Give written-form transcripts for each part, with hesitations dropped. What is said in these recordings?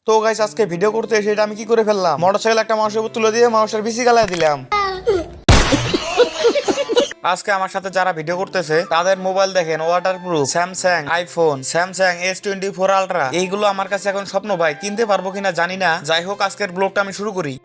তো গাইস আজকে ভিডিও করতে এসে এটা আমি কি করে ফেললাম, মোটরসাইকেল একটা মানুষের উপর তুলে দিয়ে মানুষের বিসি গালায় দিলাম। আজকে আমার সাথে যারা ভিডিও করতেছে তাদের মোবাইল দেখেন waterproof, Samsung iPhone, Samsung S24 ultra. এইগুলো আমার কাছে এখন স্বপ্ন ভাই, কিনতে পারবো কিনা জানি না। যাই হোক আজকের ব্লগটা আমি শুরু করি।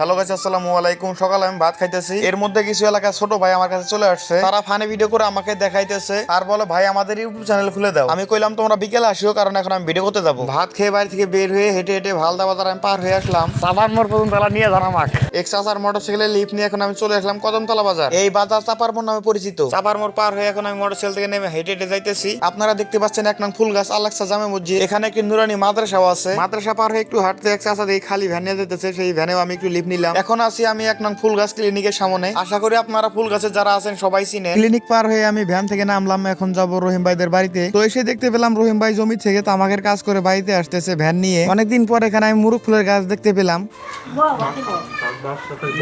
হ্যালো গাইস, আসসালামু আলাইকুম। সকালে আমি ভাত খাইতেছি, এর মধ্যে কিছু এলাকার ছোট ভাই আমার কাছে চলে আসছে। তারা ফানি ভিডিও করে আমাকে দেখাইতেছে আর বলে ভাই আমাদের ইউটিউব চ্যানেল খুলে দাও। আমি কইলাম তোমরা বিকেলে আসিও, কারণ এখন আমি ভিডিও করতে যাবো। ভাত খেয়ে বাড়ি থেকে বের হয়ে হেঁটে হেঁটে ভালদা বাজার আমি পার হয়ে আসলাম। চাপার মোড় পর্যন্ত তারা নিয়ে যান আমাকে। এক চাচার মোটরসাইকেলের লিফট নিয়ে এখন আমি চলে আসলাম কদমতলা বাজার। এই বাজার চাপার মোড় নামে পরিচিত। চাপার মোড় পার হয়ে এখন আমি মোটরসাইকেল থেকে নেমে হেঁটে হেঁটে যাইতেছি। আপনারা দেখতে পাচ্ছেন এক নং ফুলগাছ আল-আকসা জামে মসজিদ। এখানে একটি নুরানি মাদ্রাসাও আছে। মাদ্রাসা পার হয়ে একটু হাঁটতে এক চাচা দিয়ে খালি ভ্যান নিয়ে যেতেছে, সেই ভ্যানেও আমি একটু লিফট নিলাম। এখন আছি আমি এক নং ফুলগাছ ক্লিনিকের সামনে। আশা করি আপনারা ফুলগাছে যারা আছেন সবাই চিনেন। ক্লিনিক পার হয়ে আমি ভ্যান থেকে নামলাম, এখন যাব রহিম ভাইদের বাড়িতে। তো এসে দেখতে পেলাম রহিম ভাই জমি থেকে তামাকের কাজ করে বাড়িতে আসতেছে ভ্যান নিয়ে। অনেকদিন পর এখানে আমি মুরুখ ফুলের গাছ দেখতে পেলাম।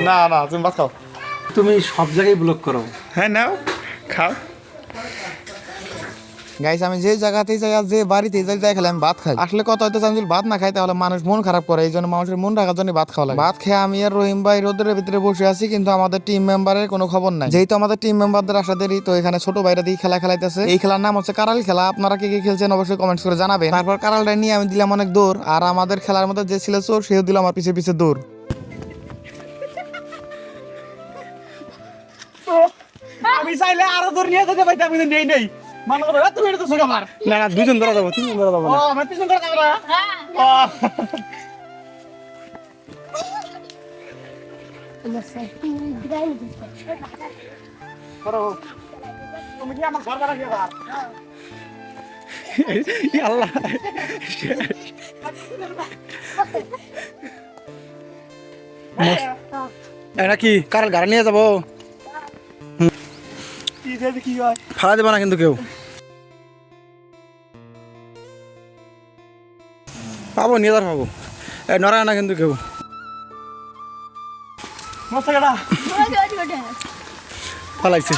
না না, তুমি ভাত খাও। তুমি সব জায়গায় ব্লক করো। হ্যাঁ নাও খাও। গাইস আমি যে জায়গাতেই যাই আর যে বাড়িতেই যাই খেলে আমি ভাত খাই। আসলে কথা হইতেছে আমি যদি ভাত না খাই তাহলে মানুষ মন খারাপ করে, এই জন্য মানুষের মন রাখার জন্য ভাত খাওয়া লাগে। ভাত খেয়ে আমি আর রহিম ভাই রোদের ভিতরে বসে আছি, কিন্তু আমাদের টিম মেম্বারের কোনো খবর নাই। যেহেতু আমাদের টিম মেম্বারদের আসা দেরি, তো এখানে ছোট ভাইরা দিয়ে খেলা খেলাইতেছে। এই খেলার নাম হচ্ছে কারাল খেলা। আপনারা কে কে খেলছেন অবশ্যই কমেন্টস করে জানাবেন। তারপর কারালটা নিয়ে আমি দিলাম অনেক দৌড়, আর আমাদের খেলার মধ্যে যে ছিল চোর সেও দিল আমার পিছে পিছে দৌড়। আমি চাইলে আরো দূর নিয়ে যেতে পাইতাম, কিন্তু নেই নেই। মানে কথা তুমি এটা তো সঙ্গে আমার। না না, দুজন ধরা যাবো, তিনজন ধরা যাবো। ও আমরা তিনজন ধরা যাবো না? হ্যাঁ। তুমি কি আমার ঘর ভাড়া দিবা? আল্লাহ, এটা কি কার গাড়ি নিয়ে যাবো? ফাড়া দেবো না কিন্তু কেউ। পাবো, নিয়ে যার পাবো। নড়ায় না কিন্তু কেউ। পালাইছে।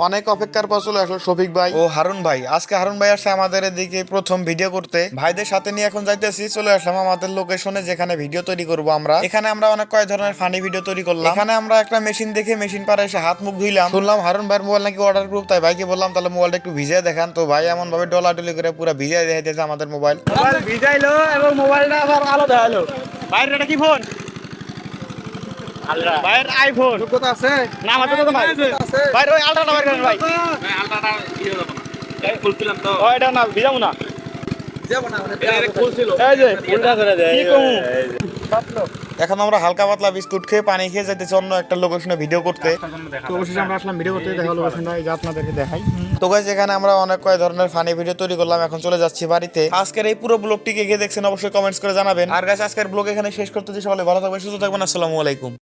অনেক অপেক্ষার পর চলে আসলো শফিক ভাই ও হারুন ভাই। আজকে হারুন ভাই আসছে আমাদের এদিকে প্রথম ভিডিও করতে। ভাইদের সাথে নিয়ে এখন যাইতেছি, চলে আসলাম আমাদের লোকেশনে যেখানে ভিডিও তৈরি করব আমরা। এখানে আমরা অনেক কয়েক ধরনের ফানি ভিডিও তৈরি করলাম। এখানে আমরা একটা মেশিন দেখে মেশিন পারে এসে হাত মুখ ধুইলাম। শুনলাম হারুন ভাইয়ের মোবাইল নাকি ওয়াটার প্রুফ, তাই ভাইকে বললাম তাহলে মোবাইলটা একটু ভিজিয়ে দেখান। তো ভাই এমন ভাবে ডলাডলি করে পুরো ভিজিয়ে দেখাইতেছে আমাদের মোবাইল। ভিজাইলো এবং মোবাইলটা আবার আলো দেখালো। বাইরে এটা কি ফোন? ভাইয়ের আইফোন কত আছে? না আমার তো নাই। ভাই ওই আলট্রাটা বাইর করেন ভাই। ভাই আলট্রাটা ভিডিও দেব না। এই খুলছিলাম তো। ওই এটা না ভিজাবো না। যাব না মানে এটা খুলছিল। এই যে উল্টা করে দেয়। কি কমু? এখন আমরা হালকা পাতলা বিস্কুট খেয়ে পানি খেয়ে যাইতেছি অন্য একটা লোকেশনে ভিডিও করতে। তো অবশ্যই আমরা আসলাম ভিডিও করতে, দেখা লোকেশনটা এই যে আপনাদেরকে দেখাই। তো গাইস এখানে আমরা অনেক কয় ধরনের ফানি ভিডিও তৈরি করলাম, এখন চলে যাচ্ছি বাড়িতে। আজকের এই পুরো ব্লগটিকে গিয়ে দেখছেন অবশ্যই কমেন্টস করে জানাবেন। আর গাইস আজকের ব্লগ এখানে শেষ করতেছি। সকলে ভালো থাকবেন, সুস্থ থাকবেন। আসসালামু আলাইকুম।